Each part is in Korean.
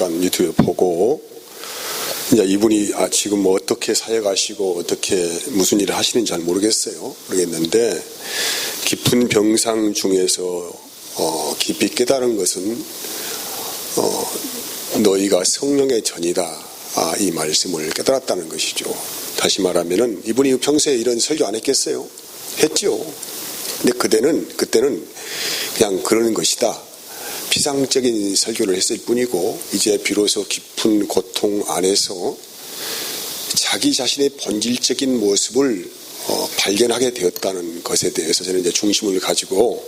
잠깐 유튜브에 보고 이제 이분이 지금 뭐 어떻게 사역하시고 어떻게 무슨 일을 하시는지 잘 모르겠는데 깊은 병상 중에서 깊이 깨달은 것은 너희가 성령의 전이다, 이 말씀을 깨달았다는 것이죠. 다시 말하면은 이분이 평소에 이런 설교 안 했겠어요? 했죠. 근데 그때는 그냥 그러는 것이다, 피상적인 설교를 했을 뿐이고, 이제 비로소 깊은 고통 안에서 자기 자신의 본질적인 모습을 발견하게 되었다는 것에 대해서 저는 이제 중심을 가지고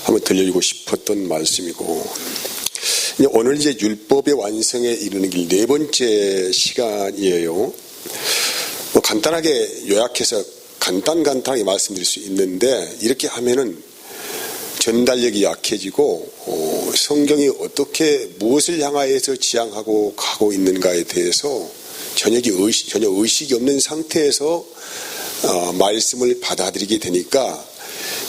한번 들려주고 싶었던 말씀이고, 오늘 이제 율법의 완성에 이르는 길 네 번째 시간이에요. 뭐 간단하게 요약해서 간단하게 말씀드릴 수 있는데, 이렇게 하면은 전달력이 약해지고 성경이 어떻게 무엇을 향하여서 지향하고 가고 있는가에 대해서 전혀 의식이 없는 상태에서 말씀을 받아들이게 되니까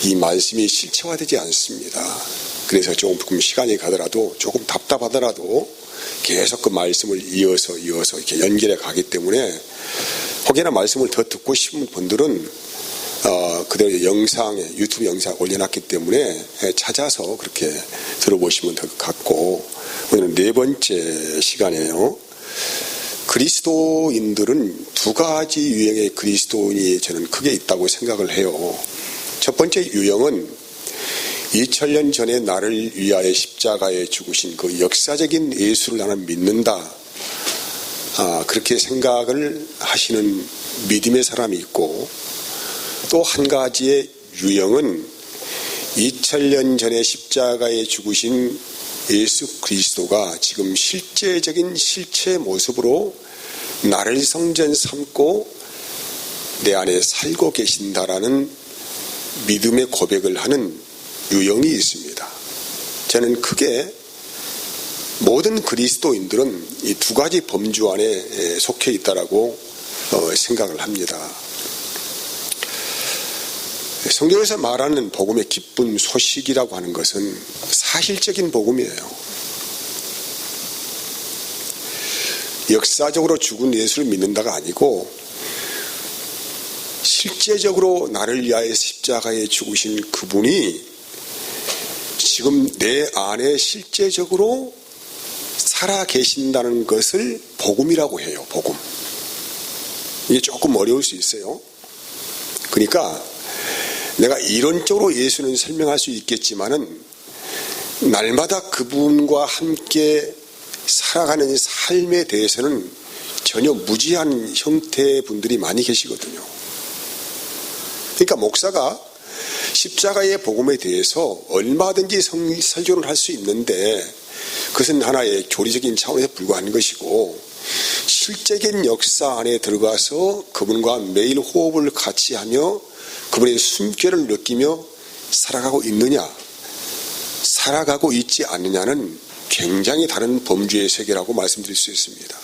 이 말씀이 실체화되지 않습니다. 그래서 조금 시간이 가더라도, 조금 답답하더라도 계속 그 말씀을 이어서 이렇게 연결해 가기 때문에, 혹여나 말씀을 더 듣고 싶은 분들은 그대로 유튜브 영상 올려놨기 때문에 찾아서 그렇게 들어보시면 될 것 같고, 오늘은 네 번째 시간이에요. 그리스도인들은 두 가지 유형의 그리스도인이 저는 크게 있다고 생각을 해요. 첫 번째 유형은 2000년 전에 나를 위하여 십자가에 죽으신 그 역사적인 예수를 나는 믿는다, 그렇게 생각을 하시는 믿음의 사람이 있고, 또 한 가지의 유형은 2000년 전에 십자가에 죽으신 예수 그리스도가 지금 실제적인 실체 모습으로 나를 성전 삼고 내 안에 살고 계신다라는 믿음의 고백을 하는 유형이 있습니다. 저는 크게 모든 그리스도인들은 이 두 가지 범주 안에 속해 있다라고 생각을 합니다. 성경에서 말하는 복음의 기쁜 소식이라고 하는 것은 사실적인 복음이에요. 역사적으로 죽은 예수를 믿는다가 아니고, 실제적으로 나를 위하여 십자가에 죽으신 그분이 지금 내 안에 실제적으로 살아 계신다는 것을 복음이라고 해요. 복음. 이게 조금 어려울 수 있어요. 그러니까 내가 이론적으로 예수는 설명할 수 있겠지만은, 날마다 그분과 함께 살아가는 삶에 대해서는 전혀 무지한 형태의 분들이 많이 계시거든요. 그러니까 목사가 십자가의 복음에 대해서 얼마든지 설교를 할 수 있는데, 그것은 하나의 교리적인 차원에서 불과한 것이고, 실제적인 역사 안에 들어가서 그분과 매일 호흡을 같이 하며 그분의 숨결을 느끼며 살아가고 있느냐, 살아가고 있지 않느냐는 굉장히 다른 범주의 세계라고 말씀드릴 수 있습니다.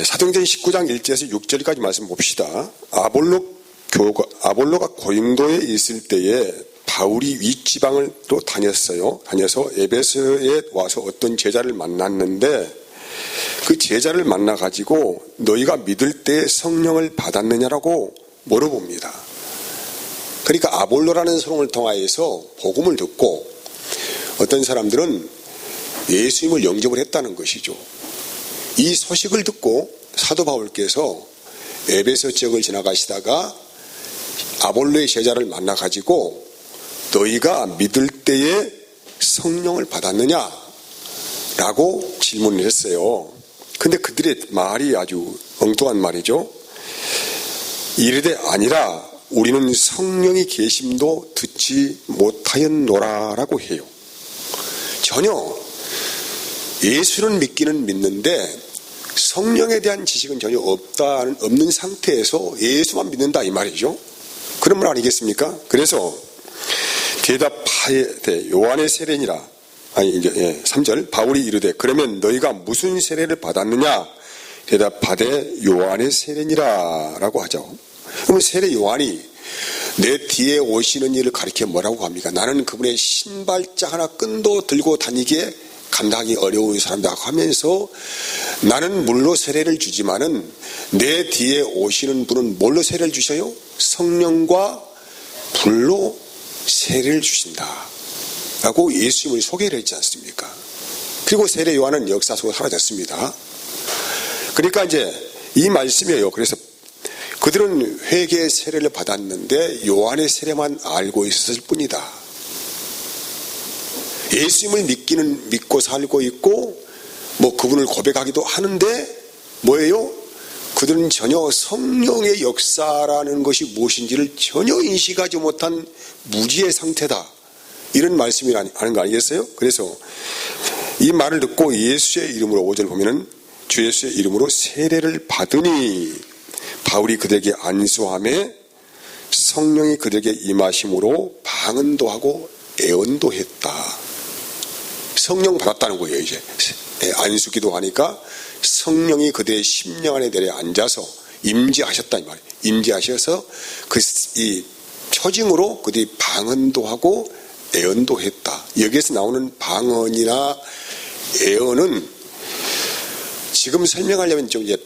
사도행전 19장 1절에서 6절까지 말씀 봅시다. 아볼로가 고린도에 있을 때에 바울이 윗지방을 또 다녀서 에베소에 와서 어떤 제자를 만났는데, 그 제자를 만나가지고 너희가 믿을 때 성령을 받았느냐라고 물어봅니다. 그러니까 아볼로라는 사람을 통하여서 복음을 듣고 어떤 사람들은 예수님을 영접을 했다는 것이죠. 이 소식을 듣고 사도 바울께서 에베소 지역을 지나가시다가 아볼로의 제자를 만나가지고 너희가 믿을 때에 성령을 받았느냐? 라고 질문을 했어요. 근데 그들의 말이 아주 엉뚱한 말이죠. 이르되 아니라 우리는 성령이 계심도 듣지 못하였노라 라고 해요. 전혀 예수는 믿기는 믿는데 성령에 대한 지식은 전혀 없는 상태에서 예수만 믿는다 이 말이죠. 그런 말 아니겠습니까? 그래서 대답하되 요한의 세례니라. 3절 바울이 이르되 그러면 너희가 무슨 세례를 받았느냐? 대답하되 요한의 세례니라 라고 하죠. 그러면 세례 요한이 내 뒤에 오시는 이를 가리켜 뭐라고 합니까? 나는 그분의 신발짝 하나 끈도 들고 다니기에 감당하기 어려운 사람이라고 하면서 나는 물로 세례를 주지만은 내 뒤에 오시는 분은 뭘로 세례를 주셔요? 성령과 불로 세례를 주신다 라고 예수님을 소개를 했지 않습니까? 그리고 세례 요한은 역사 속으로 사라졌습니다. 그러니까 이제 이 말씀이에요. 그래서 그들은 회개의 세례를 받았는데 요한의 세례만 알고 있었을 뿐이다. 예수님을 믿고 살고 있고 뭐 그분을 고백하기도 하는데 뭐예요? 그들은 전혀 성령의 역사라는 것이 무엇인지를 전혀 인식하지 못한 무지의 상태다. 이런 말씀이 하는 거 아니겠어요? 그래서 이 말을 듣고 예수의 이름으로 5절 보면은 주 예수의 이름으로 세례를 받으니 바울이 그들에게 안수하며 성령이 그들에게 임하심으로 방언도 하고 애언도 했다. 성령 받았다는 거예요. 이제 안수기도 하니까 성령이 그들의 심령 안에 내려 앉아서 임재하셨다 이 말이에요. 임재하셔서 이 표징으로 그들이 방언도 하고 애언도 했다. 여기에서 나오는 방언이나 애언은 지금 설명하려면 좀 이제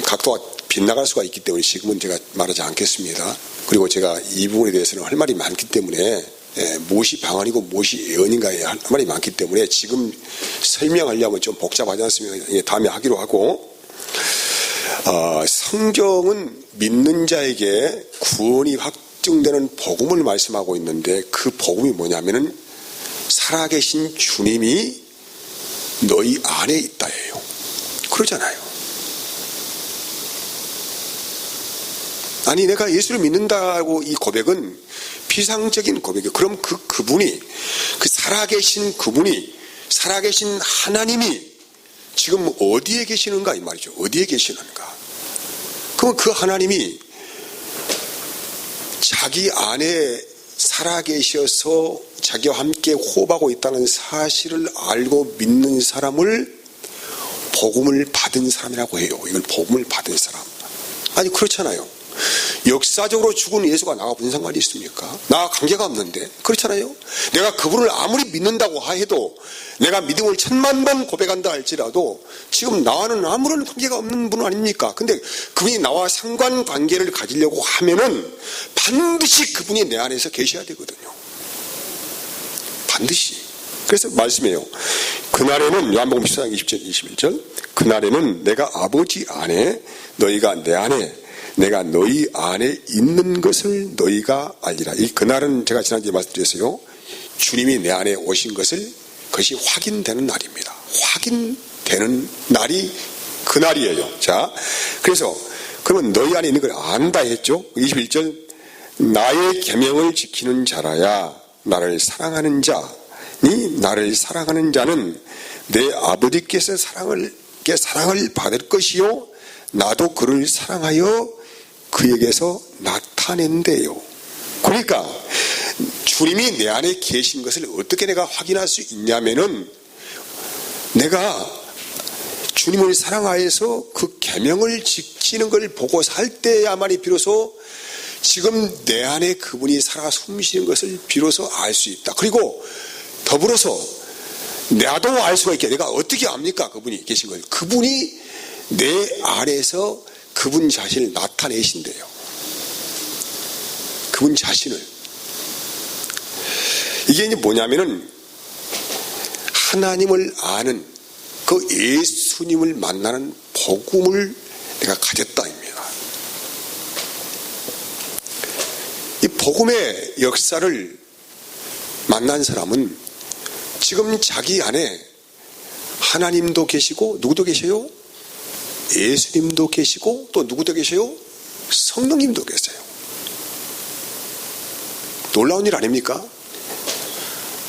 각도가 빗나갈 수가 있기 때문에 지금은 제가 말하지 않겠습니다. 그리고 제가 이 부분에 대해서는 할 말이 많기 때문에 무엇이 방언이고 무엇이 애언인가에 할 말이 많기 때문에 지금 설명하려면 좀 복잡하지 않습니까? 다음에 하기로 하고 성경은 믿는 자에게 구원이 확증되는 복음을 말씀하고 있는데 그 복음이 뭐냐면은 살아계신 주님이 너희 안에 있다예요. 그러잖아요. 아니 내가 예수를 믿는다고 이 고백은 피상적인 고백이에요. 그럼 그분이 그 살아계신 그분이 살아계신 하나님이 지금 어디에 계시는가 이 말이죠. 어디에 계시는가. 그럼 그 하나님이 자기 안에 살아계셔서 자기와 함께 호흡하고 있다는 사실을 알고 믿는 사람을 복음을 받은 사람이라고 해요. 이걸 복음을 받은 사람. 아니 그렇잖아요. 역사적으로 죽은 예수가 나와 무슨 상관이 있습니까? 나와 관계가 없는데. 그렇잖아요. 내가 그분을 아무리 믿는다고 해도 내가 믿음을 1000만 번 고백한다 할지라도 지금 나와는 아무런 관계가 없는 분 아닙니까? 근데 그분이 나와 상관관계를 가지려고 하면은 반드시 그분이 내 안에서 계셔야 되거든요. 반드시. 그래서 말씀해요. 그날에는 요한복음 14장 20절 21절 그날에는 내가 아버지 안에 너희가 내 안에 내가 너희 안에 있는 것을 너희가 알리라. 이 그날은 제가 지난주에 말씀드렸어요. 주님이 내 안에 오신 그것이 확인되는 날입니다. 확인되는 날이 그날이에요. 자, 그래서 그러면 너희 안에 있는 걸 안다 했죠. 21절 나의 계명을 지키는 자라야 나를 사랑하는 자니 나를 사랑하는 자는 내 아버지께서 사랑을 받을 것이요 나도 그를 사랑하여 그에게서 나타낸대요. 그러니까 주님이 내 안에 계신 것을 어떻게 내가 확인할 수 있냐면은 내가 주님을 사랑하여서 그 계명을 지키는 걸 보고 살 때야만이 비로소 지금 내 안에 그분이 살아 숨쉬는 것을 비로소 알 수 있다. 그리고 더불어서 나도 알 수가 있게 내가 어떻게 압니까? 그분이 계신 걸. 그분이 내 안에서 그분 자신을 나타내신대요. 그분 자신을. 이게 이제 뭐냐면은 하나님을 아는 그 예수님을 만나는 복음을 내가 가졌다입니다. 이 복음의 역사를 만난 사람은 지금 자기 안에 하나님도 계시고 누구도 계셔요? 예수님도 계시고 또 누구도 계셔요? 성령님도 계세요. 놀라운 일 아닙니까?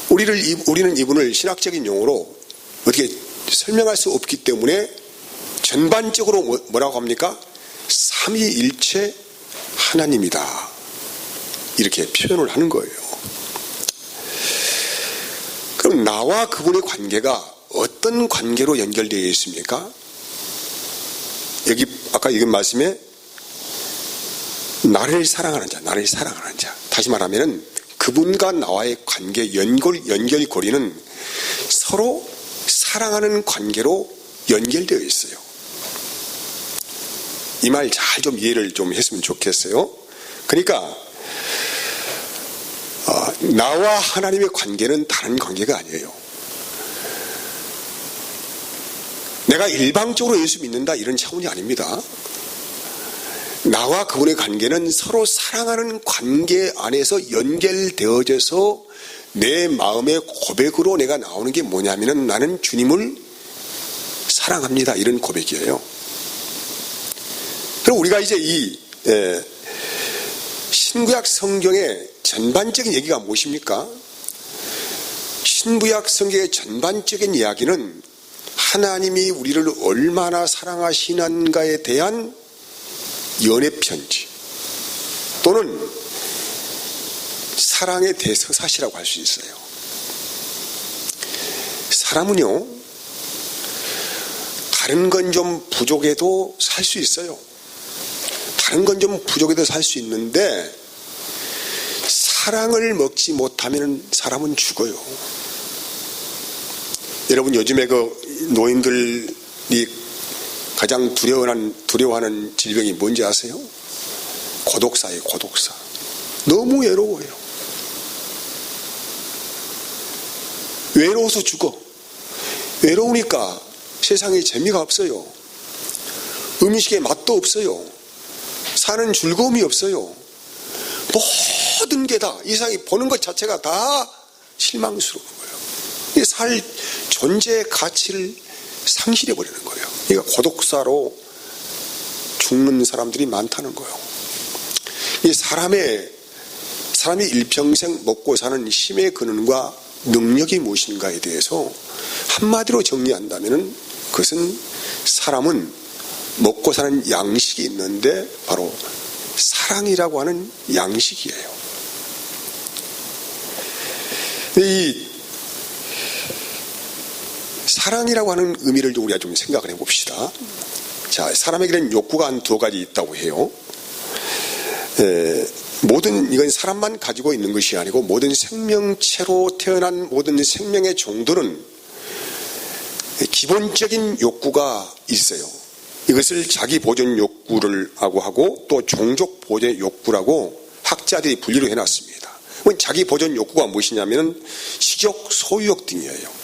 우리는 이분을 신학적인 용어로 어떻게 설명할 수 없기 때문에 전반적으로 뭐라고 합니까? 삼위일체 하나님이다. 이렇게 표현을 하는 거예요. 그럼 나와 그분의 관계가 어떤 관계로 연결되어 있습니까? 여기 아까 읽은 말씀에 나를 사랑하는 자, 나를 사랑하는 자. 다시 말하면 그분과 나와의 관계, 연결고리는 서로 사랑하는 관계로 연결되어 있어요. 이 말 잘 좀 이해를 좀 했으면 좋겠어요. 그러니까 나와 하나님의 관계는 다른 관계가 아니에요. 내가 일방적으로 예수 믿는다 이런 차원이 아닙니다. 나와 그분의 관계는 서로 사랑하는 관계 안에서 연결되어져서 내 마음의 고백으로 내가 나오는 게 뭐냐면은 나는 주님을 사랑합니다 이런 고백이에요. 그럼 우리가 이제 이 신구약 성경의 전반적인 얘기가 무엇입니까? 신구약 성경의 전반적인 이야기는 하나님이 우리를 얼마나 사랑하시는가에 대한 연애편지 또는 사랑의 대서사시라고 할 수 있어요. 사람은요, 다른 건 좀 부족해도 살 수 있어요. 다른 건 좀 부족해도 살 수 있는데 사랑을 먹지 못하면 사람은 죽어요. 여러분 요즘에 그 노인들이 가장 두려워하는 질병이 뭔지 아세요? 고독사예요. 고독사. 너무 외로워요. 외로워서 죽어. 외로우니까 세상에 재미가 없어요. 음식에 맛도 없어요. 사는 즐거움이 없어요. 모든 게 다 이 세상에 보는 것 자체가 다 실망스러운 거예요. 살 존재의 가치를 상실해 버리는 거예요. 그러니까 고독사로 죽는 사람들이 많다는 거예요. 이 사람이 일평생 먹고 사는 힘의 근원과 능력이 무엇인가에 대해서 한마디로 정리한다면 그것은 사람은 먹고 사는 양식이 있는데 바로 사랑이라고 하는 양식이에요. 이 사랑이라고 하는 의미를 우리가 좀 생각을 해봅시다. 자, 사람에게는 욕구가 한 두 가지 있다고 해요. 이건 사람만 가지고 있는 것이 아니고 모든 생명체로 태어난 모든 생명의 종들은 기본적인 욕구가 있어요. 이것을 자기 보존 욕구라고 하고 또 종족 보존 욕구라고 학자들이 분리를 해놨습니다. 자기 보존 욕구가 무엇이냐면 식욕, 소유욕 등이에요.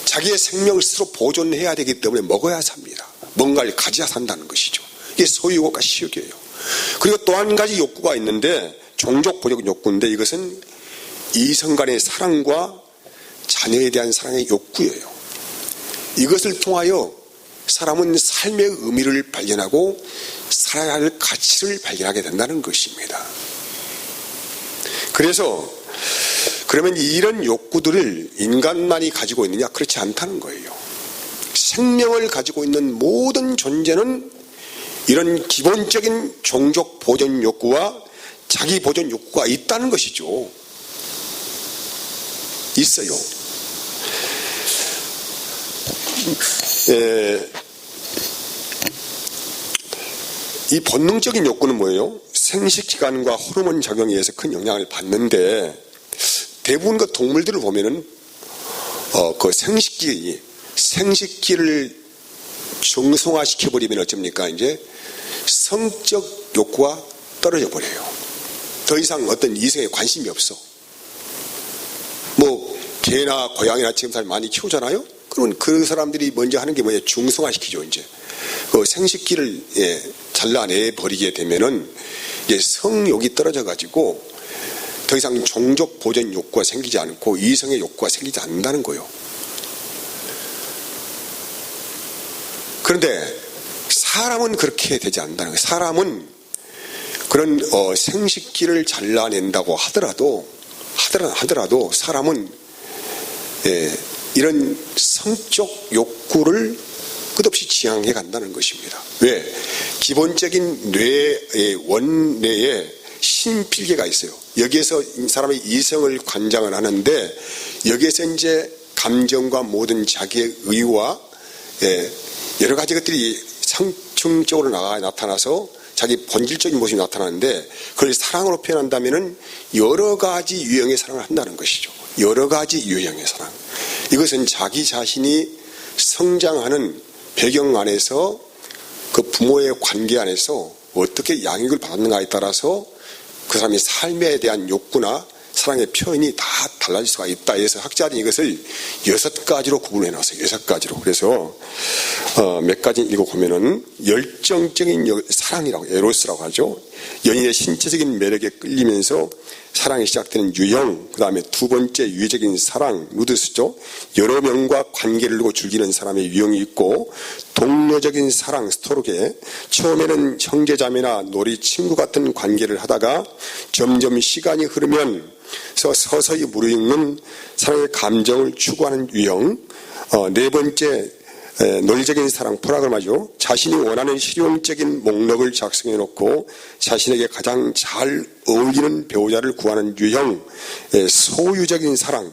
자기의 생명을 스스로 보존해야 되기 때문에 먹어야 삽니다. 뭔가를 가져야 산다는 것이죠. 이게 소유욕과 식욕이에요. 그리고 또 한 가지 욕구가 있는데 종족 보존 욕구인데 이것은 이성 간의 사랑과 자녀에 대한 사랑의 욕구예요. 이것을 통하여 사람은 삶의 의미를 발견하고 살아야 할 가치를 발견하게 된다는 것입니다. 그래서 그러면 이런 욕구들을 인간만이 가지고 있느냐? 그렇지 않다는 거예요. 생명을 가지고 있는 모든 존재는 이런 기본적인 종족 보존 욕구와 자기 보존 욕구가 있다는 것이죠. 있어요. 이 본능적인 욕구는 뭐예요? 생식기관과 호르몬 작용에 의해서 큰 영향을 받는데 대부분 그 동물들을 보면은 그 생식기를 정성화시켜버리면 어쩝니까? 이제 성적 욕구가 떨어져 버려요. 더 이상 어떤 이성에 관심이 없어. 뭐 개나 고양이나 지금 사람 많이 키우잖아요. 그러면 그 사람들이 먼저 하는 게 뭐예요? 중성화시키죠. 이제 그 생식기를 잘라내 버리게 되면은 이제 성욕이 떨어져 가지고 더 이상 종족 보존 욕구가 생기지 않고 이성의 욕구가 생기지 않는다는 거예요. 그런데 사람은 그렇게 되지 않는다는 거예요. 사람은 그런 생식기를 잘라낸다고 하더라도 사람은 이런 성적 욕구를 끝없이 지향해 간다는 것입니다. 왜? 기본적인 뇌의 원내에 신필계가 있어요. 여기에서 사람의 이성을 관장을 하는데 여기에서 이제 감정과 모든 자기의 의와 여러 가지 것들이 상층적으로 나타나서 자기 본질적인 모습이 나타나는데 그걸 사랑으로 표현한다면은 여러 가지 유형의 사랑을 한다는 것이죠. 여러 가지 유형의 사랑. 이것은 자기 자신이 성장하는 배경 안에서 그 부모의 관계 안에서 어떻게 양육을 받는가에 따라서 그 사람의 삶에 대한 욕구나 사랑의 표현이 다 달라질 수가 있다. 그래서 학자들이 이것을 6가지로 구분해 놨어요. 6가지로. 그래서 몇 가지 읽어보면은 열정적인 사랑이라고, 에로스라고 하죠. 연인의 신체적인 매력에 끌리면서 사랑이 시작되는 유형, 그 다음에 두 번째 유해적인 사랑, 누드스죠. 여러 명과 관계를 두고 즐기는 사람의 유형이 있고, 동료적인 사랑, 스토르게, 처음에는 형제자매나 놀이 친구 같은 관계를 하다가 점점 시간이 흐르면 서서히 무르익는 사랑의 감정을 추구하는 유형. 네 번째, 논리적인 사랑, 프라그마죠. 자신이 원하는 실용적인 목록을 작성해 놓고 자신에게 가장 잘 어울리는 배우자를 구하는 유형. 소유적인 사랑,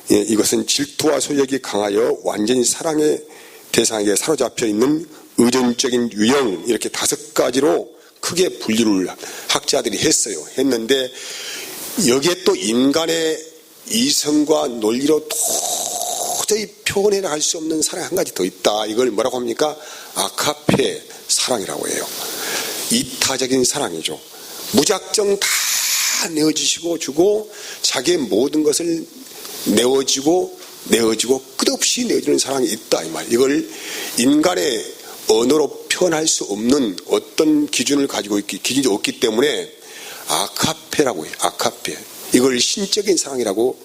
이것은 질투와 소유욕이 강하여 완전히 사랑의 대상에게 사로잡혀 있는 의존적인 유형. 이렇게 5가지로 크게 분류를 학자들이 했는데 여기에 또 인간의 이성과 논리로 도저히 표현해 나갈 수 없는 사랑이 한 가지 더 있다. 이걸 뭐라고 합니까? 아카페 사랑이라고 해요. 이타적인 사랑이죠. 무작정 다 내어주시고 주고 자기의 모든 것을 내어주고 끝없이 내어주는 사랑이 있다. 이 말. 이걸 인간의 언어로 표현할 수 없는 어떤 기준을 가지고 기준이 없기 때문에 아카페라고 해요. 아카페. 이걸 신적인 사랑이라고,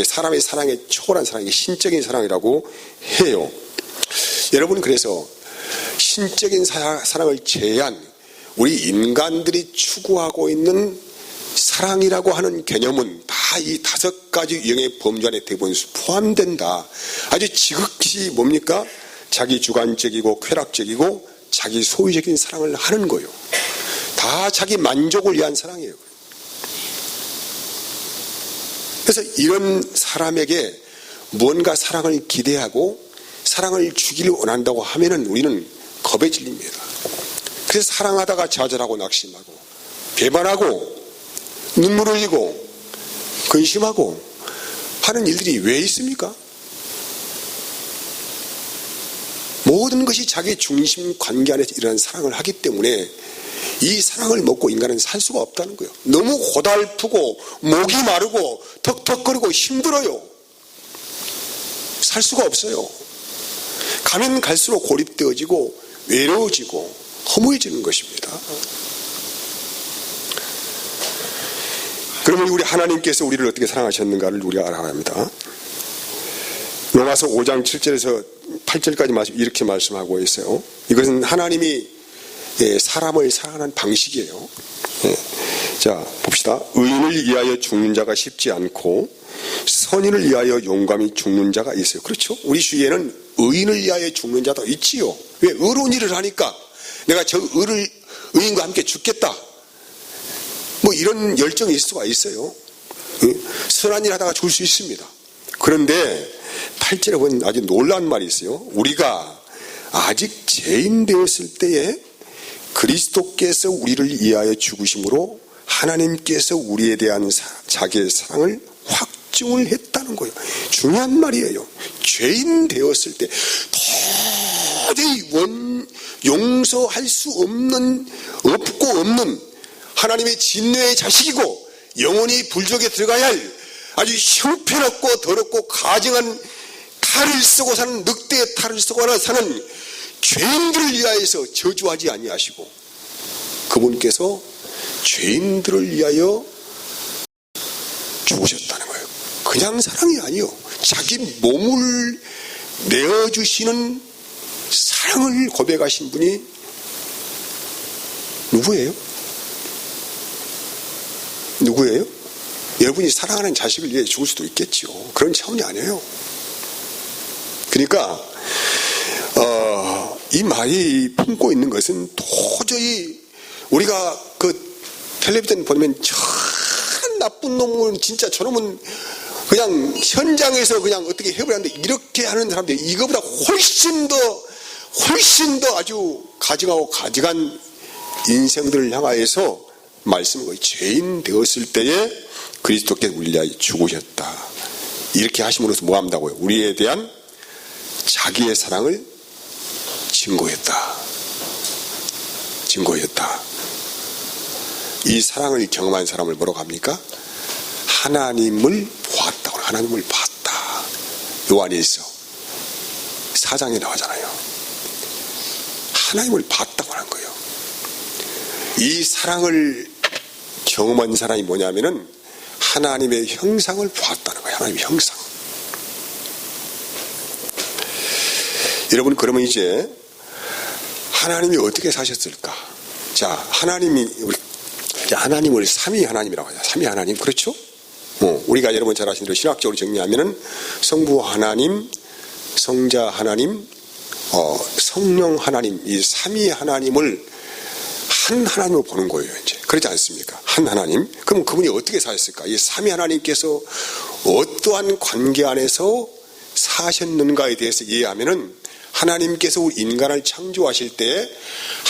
사람의 사랑에 초월한 사랑이 신적인 사랑이라고 해요. 여러분, 그래서 신적인 사랑을 제외한 우리 인간들이 추구하고 있는 사랑이라고 하는 개념은 다 이 5가지 유형의 범주 안에 대부분 포함된다. 아주 지극히 뭡니까? 자기 주관적이고 쾌락적이고 자기 소유적인 사랑을 하는 거예요. 다 자기 만족을 위한 사랑이에요. 그래서 이런 사람에게 뭔가 사랑을 기대하고 사랑을 주기를 원한다고 하면은 우리는 겁에 질립니다. 그래서 사랑하다가 좌절하고 낙심하고 배반하고 눈물 흘리고 근심하고 하는 일들이 왜 있습니까? 모든 것이 자기 중심 관계 안에서 일어나는 사랑을 하기 때문에 이 사랑을 먹고 인간은 살 수가 없다는 거예요. 너무 고달프고 목이 마르고 턱턱거리고 힘들어요. 살 수가 없어요. 가면 갈수록 고립되어지고 외로워지고 허무해지는 것입니다. 그러면 우리 하나님께서 우리를 어떻게 사랑하셨는가를 우리가 알아야 합니다. 로마서 5장 7절에서 8절까지 이렇게 말씀하고 있어요. 이것은 하나님이 사람을 사랑하는 방식이에요. 자, 봅시다. 의인을 위하여 죽는 자가 쉽지 않고 선인을 위하여 용감히 죽는 자가 있어요. 그렇죠? 우리 주위에는 의인을 위하여 죽는 자도 있지요. 왜? 의로운 일을 하니까 내가 저 의인과 함께 죽겠다. 뭐 이런 열정이 있을 수가 있어요. 선한 일 하다가 죽을 수 있습니다. 그런데 8절에 보면 아주 놀라운 말이 있어요. 우리가 아직 죄인 되었을 때에 그리스도께서 우리를 위하여 죽으심으로 하나님께서 우리에 대한 자기의 사랑을 확증을 했다는 거예요. 중요한 말이에요. 죄인 되었을 때 도저히 용서할 수 없는 하나님의 진노의 자식이고 영원히 불족에 들어가야 할 아주 형편없고 더럽고 가증한 탈을 쓰고 사는 늑대의 탈을 쓰고 사는 죄인들을 위하여서 저주하지 아니하시고 그분께서 죄인들을 위하여 죽으셨다는 거예요. 그냥 사랑이 아니요. 자기 몸을 내어주시는 사랑을 고백하신 분이 누구예요? 여러분이 사랑하는 자식을 위해 죽을 수도 있겠죠. 그런 차원이 아니에요. 그러니까 이 말이 품고 있는 것은 도저히 우리가 그 텔레비전 보면 저 나쁜 놈은 진짜 저놈은 그냥 현장에서 그냥 어떻게 해보려는데 이렇게 하는 사람들이 이거보다 훨씬 더 아주 가증하고 가증한 인생들을 향하여서 말씀을 거의 죄인 되었을 때에 그리스도께서 우리를 위하여 죽으셨다. 이렇게 하심으로써 뭐 한다고요? 우리에 대한 자기의 사랑을 증거했다. 이 사랑을 경험한 사람을 뭐라고 합니까? 하나님을 보았다고. 하나님을 봤다. 요한일서 4장에 나오잖아요. 하나님을 봤다고 하는 거예요. 이 사랑을 경험한 사람이 뭐냐면은 하나님의 형상을 보았다는 거예요. 하나님의 형상. 여러분, 그러면 이제 하나님이 어떻게 사셨을까? 자, 하나님을 삼위 하나님이라고 하죠. 삼위 하나님, 그렇죠? 우리가 여러분 잘 아시는 대로 신학적으로 정리하면은 성부 하나님, 성자 하나님, 성령 하나님, 이 삼위 하나님을 한 하나님으로 보는 거예요, 이제. 그렇지 않습니까? 한 하나님. 그럼 그분이 어떻게 사셨을까? 이 삼위 하나님께서 어떠한 관계 안에서 사셨는가에 대해서 이해하면은 하나님께서 우리 인간을 창조하실 때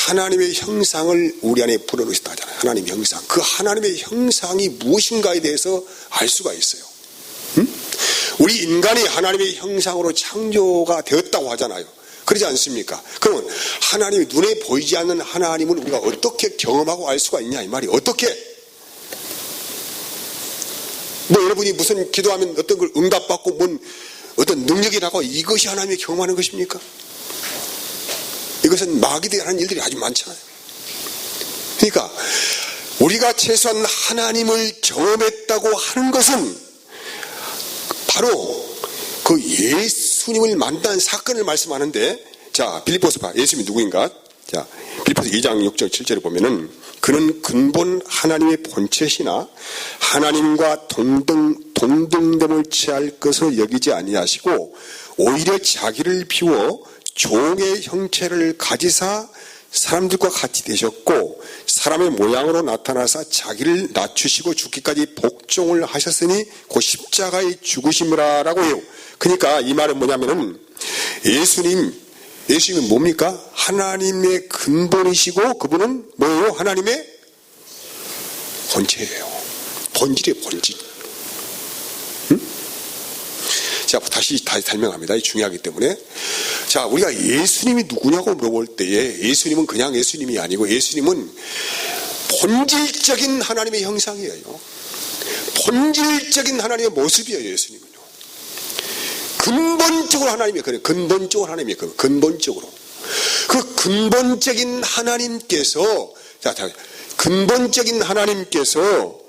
하나님의 형상을 우리 안에 불어넣으셨다 하잖아요. 하나님의 형상. 그 하나님의 형상이 무엇인가에 대해서 알 수가 있어요. 우리 인간이 하나님의 형상으로 창조가 되었다고 하잖아요. 그러지 않습니까? 그러면 하나님이 눈에 보이지 않는 하나님을 우리가 어떻게 경험하고 알 수가 있냐 이 말이. 어떻게? 뭐 여러분이 무슨 기도하면 어떤 걸 응답받고 뭔 어떤 능력이 나고 이것이 하나님이 경험하는 것입니까? 이것은 마귀들이 하는 일들이 아주 많잖아요. 그러니까 우리가 최소한 하나님을 경험했다고 하는 것은 바로 그 예수님을 만난 사건을 말씀하는데, 자, 빌립보서 봐. 예수님이 누구인가? 자, 빌립보서 2장 6절 7절을 보면은 그는 근본 하나님의 본체시나 하나님과 동등됨을 취할 것으로 여기지 아니하시고 오히려 자기를 비워 종의 형체를 가지사 사람들과 같이 되셨고 사람의 모양으로 나타나사 자기를 낮추시고 죽기까지 복종을 하셨으니 곧 십자가의 죽으심이라라고 해요. 그러니까 이 말은 뭐냐면은 예수님은 뭡니까? 하나님의 근본이시고 그분은 뭐예요? 하나님의 본체예요. 본질이에요, 본질. 자, 다시 설명합니다. 중요하기 때문에. 자, 우리가 예수님이 누구냐고 물어볼 때에 예수님은 그냥 예수님이 아니고 예수님은 본질적인 하나님의 형상이에요. 본질적인 하나님의 모습이에요, 예수님은요. 근본적으로 하나님이에요. 그래, 근본적으로 하나님이에요. 근본적으로. 그 근본적인 하나님께서, 근본적인 하나님께서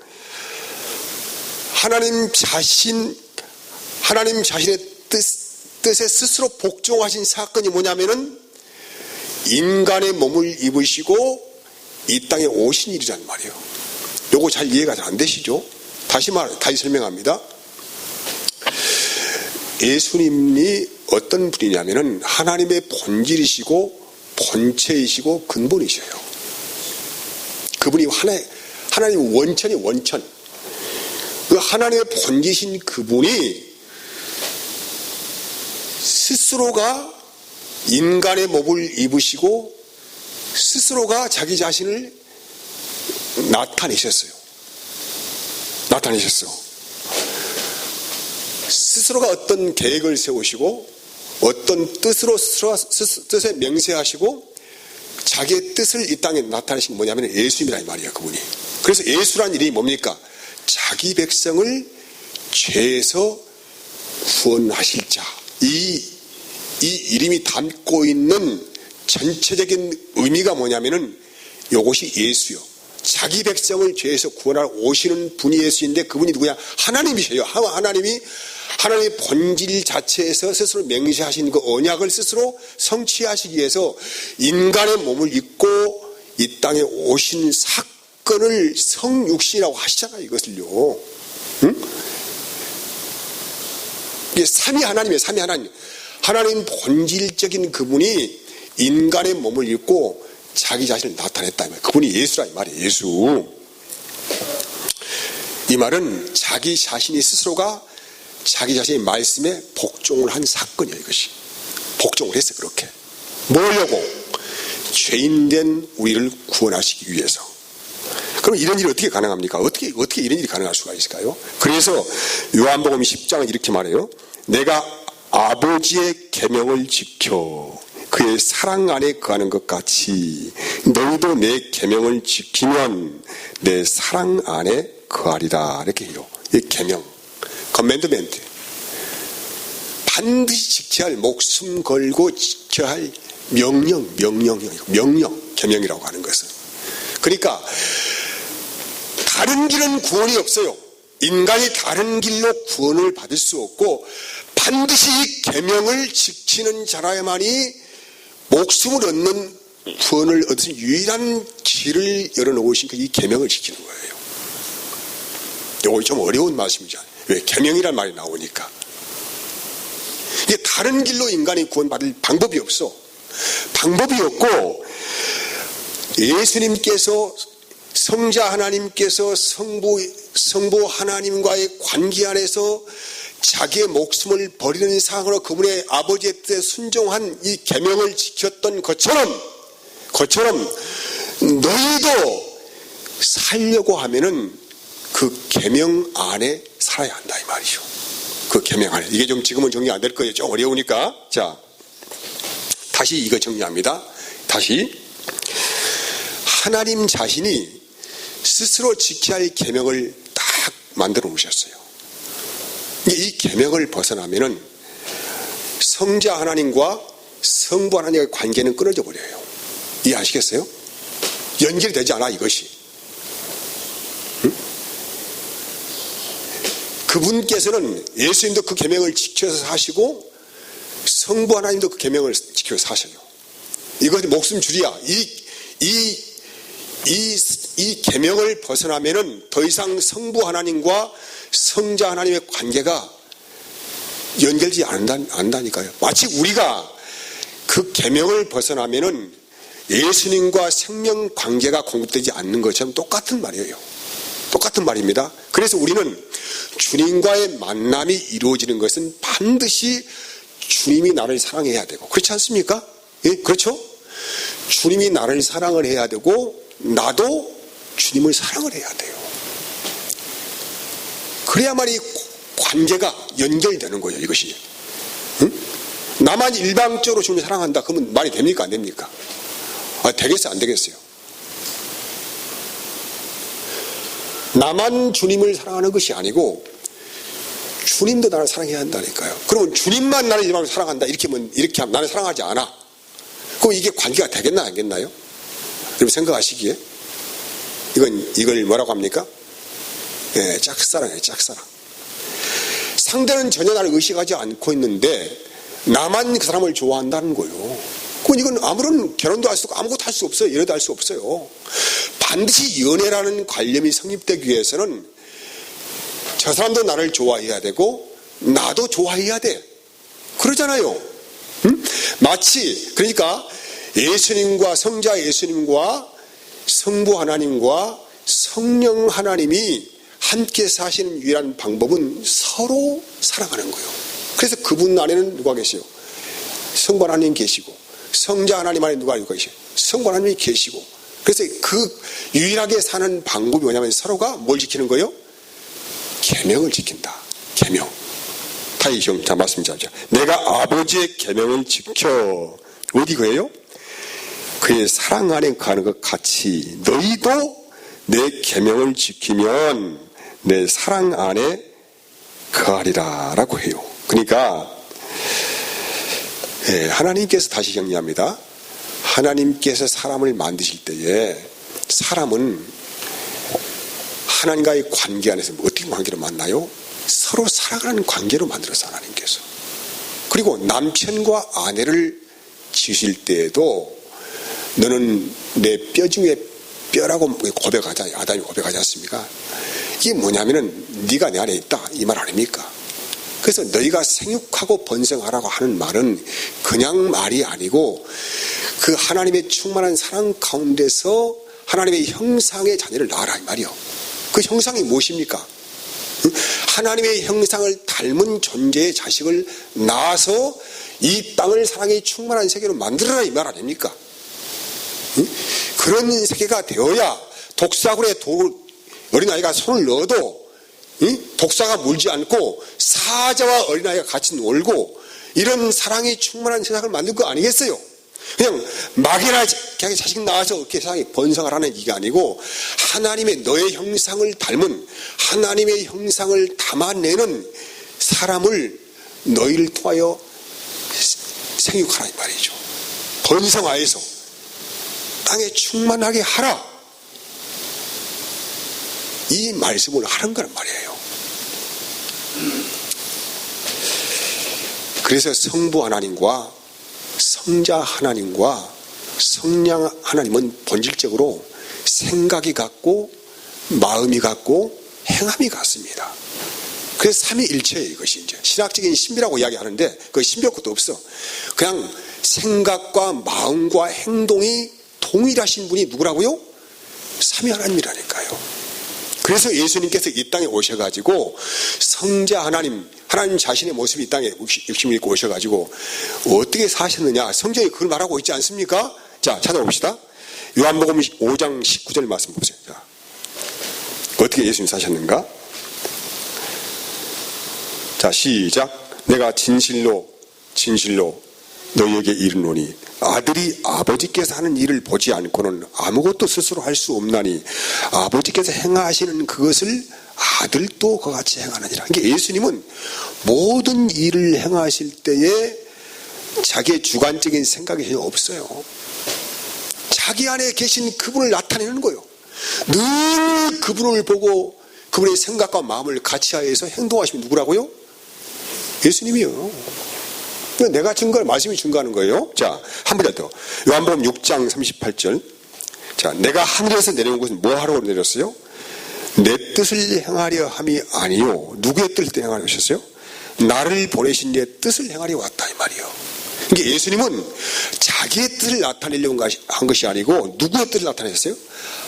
하나님 자신의 뜻에 스스로 복종하신 사건이 뭐냐면은 인간의 몸을 입으시고 이 땅에 오신 일이란 말이에요. 요거 잘 이해가 잘 안 되시죠? 다시 설명합니다. 예수님이 어떤 분이냐면은 하나님의 본질이시고 본체이시고 근본이셔요. 그분이 하나님의 원천. 그 하나님의 본질이신 그분이 스스로가 인간의 몸을 입으시고 스스로가 자기 자신을 나타내셨어요. 스스로가 어떤 계획을 세우시고 어떤 뜻에 맹세하시고 자기의 뜻을 이 땅에 나타내신 게 뭐냐면 예수님이란 말이에요. 그분이. 그래서 예수란 이름이 뭡니까? 자기 백성을 죄에서 구원하실 자. 이 이름이 담고 있는 전체적인 의미가 뭐냐면은 이것이 예수요. 자기 백성을 죄에서 구원하러 오시는 분이 예수인데 그분이 누구냐? 하나님이셔요. 하나님이 하나님의 본질 자체에서 스스로 맹세하신 그 언약을 스스로 성취하시기 위해서 인간의 몸을 입고 이 땅에 오신 사건을 성육신이라고 하시잖아요. 이것을요. 응? 이게 삼위 하나님이에요. 삼위 하나님. 하나님 본질적인 그분이 인간의 몸을 입고 자기 자신을 나타냈다. 그분이 예수라 이 말이에요. 예수. 이 말은 자기 자신이 스스로가 자기 자신의 말씀에 복종을 한 사건이에요. 이것이. 복종을 했어요. 그렇게. 뭐려고? 죄인된 우리를 구원하시기 위해서. 그럼 이런 일이 어떻게 가능합니까? 어떻게 이런 일이 가능할 수가 있을까요? 그래서 요한복음 10장은 이렇게 말해요. 내가 아버지의 계명을 지켜 그의 사랑 안에 거하는 것 같이 너희도 내 계명을 지키면 내 사랑 안에 거하리라. 이렇게 해요. 이 계명, 커맨드멘트. 반드시 지켜야 할, 목숨 걸고 지켜야 할 명령, 계명이라고 하는 것은. 그러니까 다른 길은 구원이 없어요. 인간이 다른 길로 구원을 받을 수 없고 반드시 이 계명을 지키는 자라야만이 목숨을 얻는 구원을 얻을 수 있는 유일한 길을 열어놓으신 이 계명을 지키는 거예요. 이거 좀 어려운 말씀이죠. 왜? 계명이란 말이 나오니까. 이게 다른 길로 인간이 구원받을 방법이 없어. 방법이 없고 예수님께서 성자 하나님께서 성부 하나님과의 관계 안에서 자기의 목숨을 버리는 상황으로 그분의 아버지의 뜻에 순종한 이 계명을 지켰던 것처럼 너희도 살려고 하면은 그 계명 안에 살아야 한다 이 말이죠. 그 계명 안에. 이게 좀 지금은 정리 안 될 거예요. 좀 어려우니까. 자, 다시 이거 정리합니다. 다시 하나님 자신이 스스로 지켜야 할 계명을 딱 만들어 놓으셨어요. 이 계명을 벗어나면은 성자 하나님과 성부 하나님의 관계는 끊어져 버려요. 이해하시겠어요? 연결이 되지 않아 이것이. 응? 그분께서는 예수님도 그 계명을 지켜서 사시고 성부 하나님도 그 계명을 지켜서 사셔요. 이것이 목숨 줄이야. 이 계명을 벗어나면은 더 이상 성부 하나님과 성자 하나님의 관계가 연결되지 않는다니까요. 마치 우리가 그 계명을 벗어나면은 예수님과 생명 관계가 공급되지 않는 것처럼 똑같은 말이에요. 똑같은 말입니다. 그래서 우리는 주님과의 만남이 이루어지는 것은 반드시 주님이 나를 사랑해야 되고, 그렇지 않습니까? 예, 그렇죠? 주님이 나를 사랑을 해야 되고 나도 주님을 사랑을 해야 돼요. 그래야만 이 관계가 연결되는 거예요. 이것이. 응? 나만 일방적으로 주님을 사랑한다 그러면 말이 됩니까 안 됩니까? 되겠어요 안 되겠어요? 나만 주님을 사랑하는 것이 아니고 주님도 나를 사랑해야 한다니까요. 그러면 주님만 나를 일방적으로 사랑한다 이렇게 하면 나를 사랑하지 않아. 그럼 이게 관계가 되겠나 안 되겠나요? 여러분 생각하시기에 이걸 뭐라고 합니까? 예, 짝사랑이에요. 짝사랑. 상대는 전혀 나를 의식하지 않고 있는데 나만 그 사람을 좋아한다는 거예요. 이건 아무런 결혼도 할 수 없고 아무것도 할 수 없어요. 이래도 할 수 없어요. 반드시 연애라는 관념이 성립되기 위해서는 저 사람도 나를 좋아해야 되고 나도 좋아해야 돼. 그러잖아요. 응? 마치 그러니까 예수님과 성자 예수님과 성부 하나님과 성령 하나님이 함께 사시는 유일한 방법은 서로 사랑하는 거예요. 그래서 그분 안에는 누가 계세요? 성부 하나님 계시고 성자 하나님 안에 누가 계세요? 성부 하나님이 계시고. 그래서 그 유일하게 사는 방법이 뭐냐면 서로가 뭘 지키는 거예요? 계명을 지킨다. 계명. 다시 좀 말씀드리자. 내가 아버지의 계명을 지켜. 어디 그예요? 그의 사랑 안에 가는 것 같이 너희도 내 계명을 지키면 내 사랑 안에 거하리라 라고 해요. 그러니까 하나님께서 다시 정리합니다. 하나님께서 사람을 만드실 때에 사람은 하나님과의 관계 안에서 어떻게 관계를 만나요? 서로 살아가는 관계로 만들어서 하나님께서. 그리고 남편과 아내를 지으실 때에도 너는 내 뼈 중에 뼈라고 고백하자, 아담이 고백하지 않습니까? 이게 뭐냐면은 네가 내 안에 있다 이 말 아닙니까? 그래서 너희가 생육하고 번성하라고 하는 말은 그냥 말이 아니고 그 하나님의 충만한 사랑 가운데서 하나님의 형상의 자녀를 낳아라 이 말이요. 그 형상이 무엇입니까? 하나님의 형상을 닮은 존재의 자식을 낳아서 이 땅을 사랑의 충만한 세계로 만들어라 이 말 아닙니까? 그런 세계가 되어야 독사굴에 어린아이가 손을 넣어도 독사가 물지 않고 사자와 어린아이가 같이 놀고 이런 사랑이 충만한 세상을 만들 거 아니겠어요? 그냥 막이나 그냥 자식 낳아서 이렇게 세상에 번성을 하는 얘기가 아니고 하나님의 너의 형상을 닮은 하나님의 형상을 담아내는 사람을 너희를 통하여 생육하라 이 말이죠. 번성하여서 땅에 충만하게 하라. 이 말씀을 하는 거란 말이에요. 그래서 성부 하나님과 성자 하나님과 성령 하나님은 본질적으로 생각이 같고 마음이 같고 행함이 같습니다. 그래서 삼위일체예요. 이것이 이제 신학적인 신비라고 이야기하는데 그 신비할 것도 없어. 그냥 생각과 마음과 행동이 동일하신 분이 누구라고요? 삼위 하나님이라니까요. 그래서 예수님께서 이 땅에 오셔가지고 성자 하나님 자신의 모습이 이 땅에 육신을 입고 오셔가지고 어떻게 사셨느냐 성경이 그걸 말하고 있지 않습니까? 자, 찾아봅시다. 요한복음 5장 19절 말씀 보세요. 자, 어떻게 예수님 사셨는가? 자, 시작. 내가 진실로 너희에게 이르노니 아들이 아버지께서 하는 일을 보지 않고는 아무것도 스스로 할 수 없나니 아버지께서 행하시는 그것을 아들도 그같이 행하느니라. 그러니까 예수님은 모든 일을 행하실 때에 자기의 주관적인 생각이 전혀 없어요. 자기 안에 계신 그분을 나타내는 거예요. 늘 그분을 보고 그분의 생각과 마음을 같이 하여서 행동하시면 누구라고요? 예수님이요. 내가 증거를 말씀이 증거하는 거예요. 자, 한 번 더. 요한복음 6장 38절. 자, 내가 하늘에서 내려온 것은 뭐 하러 내렸어요? 내 뜻을 행하려 함이 아니요. 누구의 뜻을 행하려 오셨어요? 나를 보내신 내 뜻을 행하려 왔다 이 말이에요. 그러니까 예수님은 자기의 뜻을 나타내려고 한 것이 아니고 누구의 뜻을 나타내셨어요?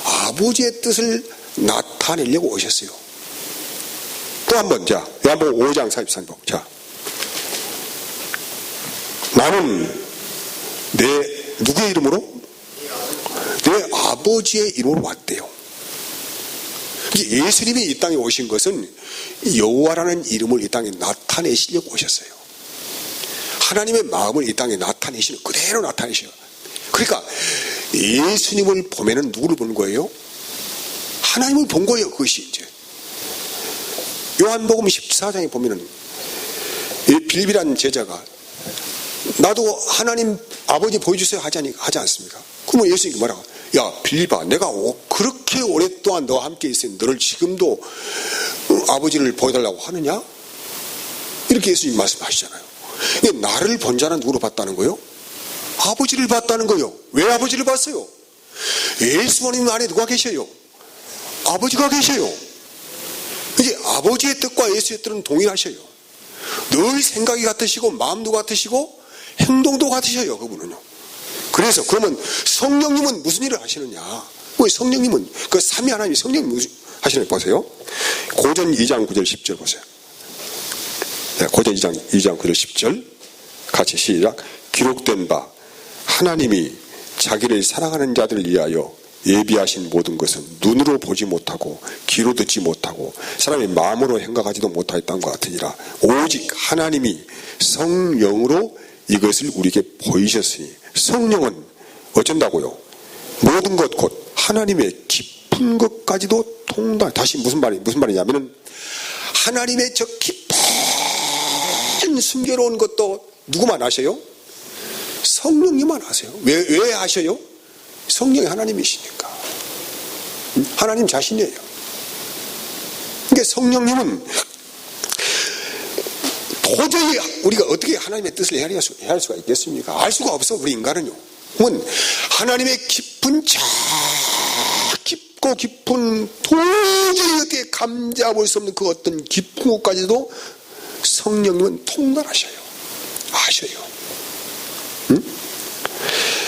아버지의 뜻을 나타내려고 오셨어요. 또 한 번. 자, 요한복음 5장 43절. 자, 나는 누구의 이름으로? 내 아버지의 이름으로 왔대요. 예수님이 이 땅에 오신 것은 여호와라는 이름을 이 땅에 나타내시려고 오셨어요. 하나님의 마음을 이 땅에 나타내시는 그대로 나타내셔요. 그러니까 예수님을 보면은 누구를 보는 거예요? 하나님을 본 거예요. 그것이 이제 요한복음 14장에 보면은 이 빌비라는 제자가 나도 하나님 아버지 보여주세요 하지 않습니까? 그러면 예수님이 뭐라고? 야 빌립아, 내가 그렇게 오랫동안 너와 함께 있으니 너를 지금도 아버지를 보여달라고 하느냐? 이렇게 예수님이 말씀하시잖아요. 나를 본 자는 누구로 봤다는 거예요? 아버지를 봤다는 거예요. 왜 아버지를 봤어요? 예수님 안에 누가 계셔요? 아버지가 계셔요. 이제 아버지의 뜻과 예수의 뜻은 동일하셔요. 늘 생각이 같으시고 마음도 같으시고 행동도 같으셔요. 그분은요. 그래서 그러면 성령님은 무슨 일을 하시느냐? 왜 성령님은 그 삼위 하나님이 성령님이 무슨 하시는 거 보세요. 고전 2장 9절 10절 보세요. 네, 고전 2장 9절 10절 같이 시작. 기록된 바 하나님이 자기를 사랑하는 자들을 위하여 예비하신 모든 것은 눈으로 보지 못하고 귀로 듣지 못하고 사람의 마음으로 생각하지도 못하였던 것 같으니라. 오직 하나님이 성령으로 이것을 우리에게 보이셨으니 성령은 어쩐다고요? 모든 것 곧 하나님의 깊은 것까지도 통달. 다시 무슨 말이냐면은 하나님의 저 깊은 숨겨놓은 것도 누구만 아셔요? 성령님만 아세요. 왜 아셔요? 성령이 하나님이시니까. 하나님 자신이에요. 그러니까 성령님은 도저히 우리가 어떻게 하나님의 뜻을 헤아릴 수가 있겠습니까? 알 수가 없어, 우리 인간은요. 그러면 하나님의 깊은 깊고 깊은 도저히 어떻게 감지해볼 수 없는 그 어떤 깊은 곳까지도 성령님은 통달하셔요. 아셔요. 응?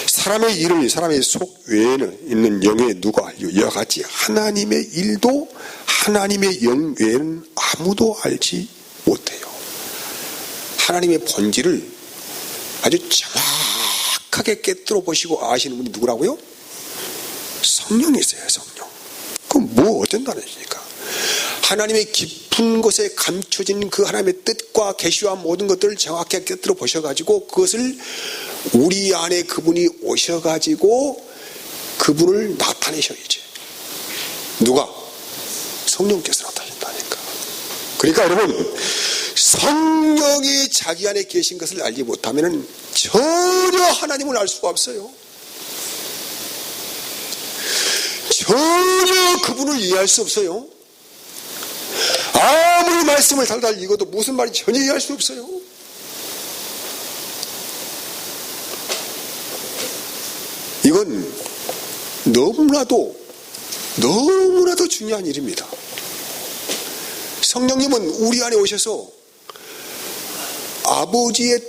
사람의 일을 사람의 속 외에는 있는 영에 누가 알려? 이와 같이 하나님의 일도 하나님의 영 외에는 아무도 알지 못해요. 하나님의 본질을 아주 정확하게 깨뜨려 보시고 아시는 분이 누구라고요? 성령이 있어요. 성령. 그럼 뭐 어쩐다는 얘기입니까? 하나님의 깊은 곳에 감춰진 그 하나님의 뜻과 계시와 모든 것들을 정확하게 꿰뚫어 보셔가지고 그것을 우리 안에 그분이 오셔가지고 그분을 나타내셔야지. 누가? 성령께서 나타내신다니까. 그러니까 여러분, 성령이 자기 안에 계신 것을 알지 못하면 전혀 하나님을 알 수가 없어요. 전혀 그분을 이해할 수 없어요. 아무리 말씀을 달달 읽어도 무슨 말인지 전혀 이해할 수 없어요. 이건 너무나도 중요한 일입니다. 성령님은 우리 안에 오셔서 아버지의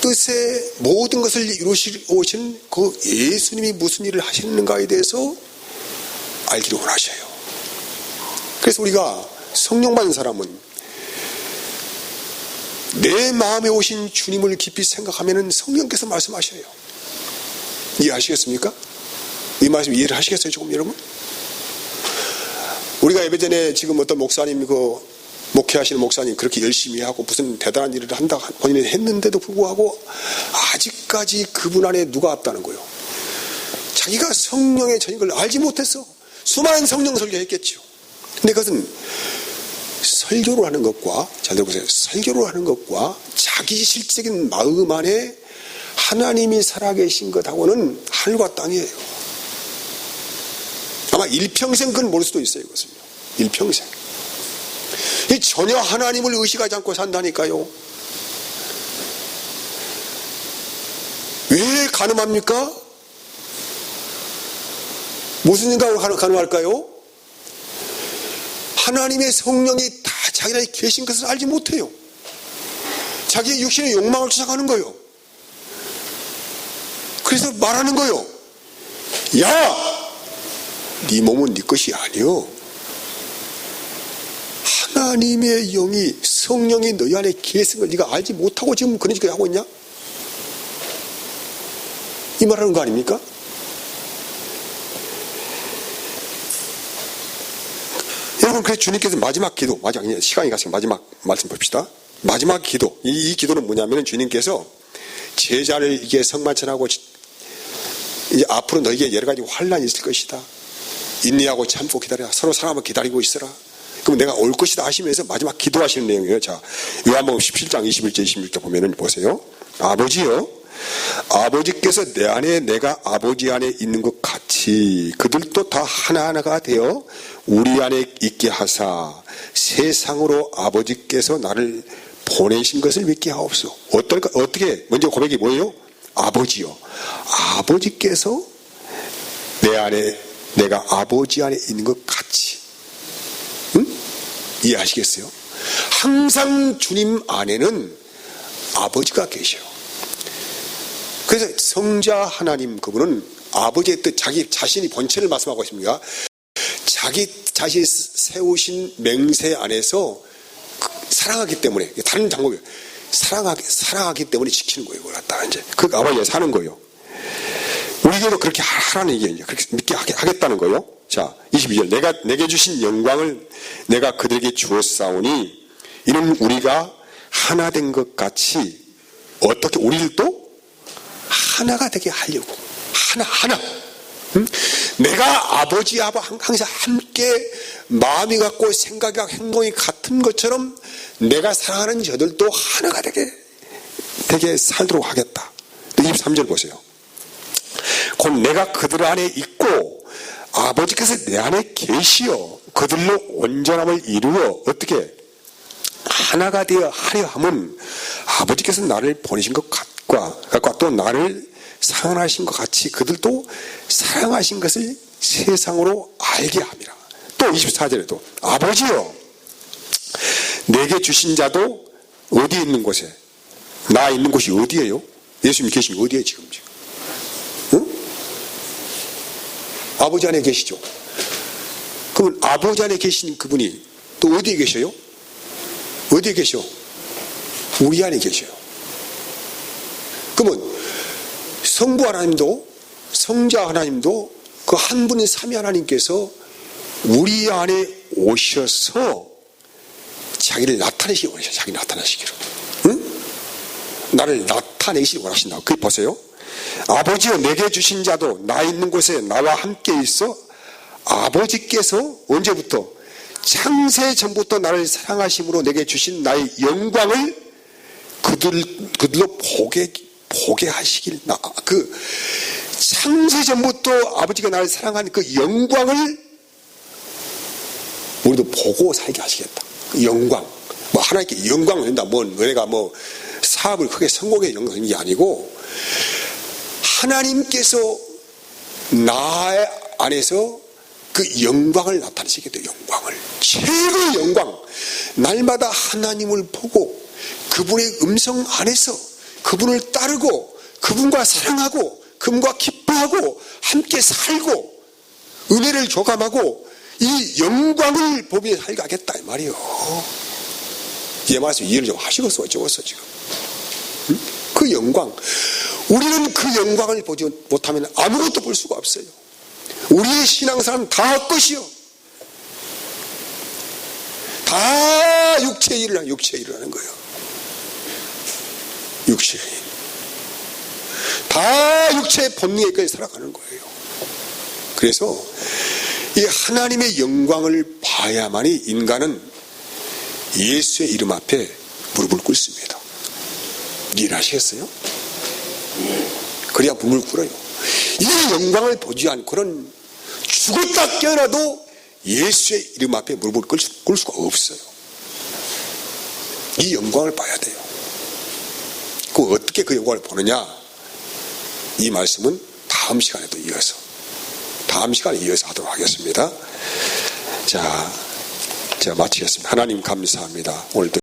뜻에 모든 것을 이루시오신 그 예수님이 무슨 일을 하시는가에 대해서 알기를 원하셔요. 그래서 우리가 성령 받은 사람은 내 마음에 오신 주님을 깊이 생각하면 성령께서 말씀하셔요. 이해하시겠습니까? 이 말씀 이해를 하시겠어요, 조금 여러분? 우리가 예배전에 지금 어떤 목사님, 목회하시는 목사님 그렇게 열심히 하고 무슨 대단한 일을 한다 본인이 했는데도 불구하고 아직까지 그분 안에 누가 없다는 거예요. 자기가 성령의 전인 걸 알지 못했어. 수많은 성령 설교했겠죠. 근데 그것은 설교를 하는 것과, 잘 들어보세요. 설교를 하는 것과 자기 실질적인 마음 안에 하나님이 살아계신 것하고는 하늘과 땅이에요. 아마 일평생 그건 모를 수도 있어요. 그것은요. 일평생. 전혀 하나님을 의식하지 않고 산다니까요. 왜 가늠합니까? 무슨 생각으로 가늠할까요? 하나님의 성령이 다 자기 안에 계신 것을 알지 못해요. 자기의 육신의 욕망을 쫓아가는 거예요. 그래서 말하는 거예요. 야! 네 몸은 네 것이 아니요. 하나님의 영이, 성령이 너희 안에 계신 걸 네가 알지 못하고 지금 그런 짓을 하고 있냐? 이 말하는 거 아닙니까? 여러분, 그래서 주님께서 마지막 기도, 시간이 갔으니까 마지막 말씀 봅시다. 마지막 기도, 이 기도는 뭐냐면 주님께서 제자를 이게 성만찬하고 이제 앞으로 너에게 여러 가지 환란이 있을 것이다. 인내하고 참고 기다려. 서로 사람을 기다리고 있어라. 그럼 내가 올 것이다 하시면서 마지막 기도하시는 내용이에요. 자, 요한복음 17장 21절 26절 보면은 보세요. 아버지요, 아버지께서 내 안에 내가 아버지 안에 있는 것 같이 그들도 다 하나하나가 되어 우리 안에 있게 하사 세상으로 아버지께서 나를 보내신 것을 믿게 하옵소서. 어떻게 먼저 고백이 뭐예요? 아버지요, 아버지께서 내 안에 내가 아버지 안에 있는 것 같이. 응? 이해하시겠어요? 항상 주님 안에는 아버지가 계셔요. 그래서 성자 하나님 그분은 아버지의 뜻, 자기 자신이 본체를 말씀하고 있습니다. 자기 자신이 세우신 맹세 안에서 사랑하기 때문에, 다른 방법이에요. 사랑하기 때문에 지키는 거예요. 그걸 갖다 이제 그 아버지가 사는 거예요. 우리에게도 그렇게 하라는 얘기예요. 그렇게 믿게 하겠다는 거예요. 자, 22절. 내게 주신 영광을 내가 그들에게 주었사오니 이는 우리가 하나 된 것 같이 어떻게 우리를 또 하나가 되게 하려고. 하나. 응? 내가 아버지하고 항상 함께 마음이 같고 생각이 같고 행동이 같은 것처럼 내가 사랑하는 저들도 하나가 되게 살도록 하겠다. 23절 보세요. 곧 내가 그들 안에 있고 아버지께서 내 안에 계시어 그들로 온전함을 이루어 어떻게 하나가 되어 하려 함은 아버지께서 나를 보내신 것 같과 또 나를 사랑하신 것 같이 그들도 사랑하신 것을 세상으로 알게 함이라. 또 24절에도 아버지여 내게 주신 자도 어디에 있는 곳에 나 있는 곳이 어디예요? 예수님 계신 어디에 지금? 응? 아버지 안에 계시죠. 그러면 아버지 안에 계신 그분이 또 어디에 계셔요? 어디에 계셔? 우리 안에 계셔요. 그러면 성부 하나님도 성자 하나님도 그 한 분의 삼위 하나님께서 우리 안에 오셔서 자기를 나타내시기 원하셔요. 자기 나타나시기로. 응? 나를 나타내시기 원하신다고. 그게 보세요. 아버지여 내게 주신 자도 나 있는 곳에 나와 함께 있어 아버지께서 언제부터? 창세 전부터 나를 사랑하심으로 내게 주신 나의 영광을 그들로 보게 하시길. 창세 전부터 아버지가 나를 사랑한 그 영광을 우리도 보고 살게 하시겠다. 그 영광. 뭐 하나님께 영광을 낸다. 뭐 너네가 뭐 사업을 크게 성공해 영광이 아니고 하나님께서 나 안에서 그 영광을 나타내시게 돼요. 영광을. 최고의 영광. 날마다 하나님을 보고 그분의 음성 안에서 그분을 따르고 그분과 사랑하고 그분과 기뻐하고 함께 살고 은혜를 교감하고 이 영광을 보며 살게 하겠다 이 말이에요. 이 말씀 이해를 좀 하시겠어 어쩌겠어 지금. 응? 그 영광. 우리는 그 영광을 보지 못하면 아무것도 볼 수가 없어요. 우리의 신앙생활은 다 헛것이요. 다 육체의 일을 하는 거예요. 육체의 일. 다 육체의 본능에 끌려 살아가는 거예요. 그래서 이 하나님의 영광을 봐야만이 인간은 예수의 이름 앞에 무릎을 꿇습니다. 이해하시겠어요? 그래야 무릎을 꿇어요. 이 영광을 보지 않고는 죽었다 깨어나도 예수의 이름 앞에 무릎을 꿇을 수가 없어요. 이 영광을 봐야 돼요. 그 어떻게 그 영광을 보느냐? 이 말씀은 다음 시간에 이어서 하도록 하겠습니다. 자, 제가 마치겠습니다. 하나님 감사합니다. 오늘도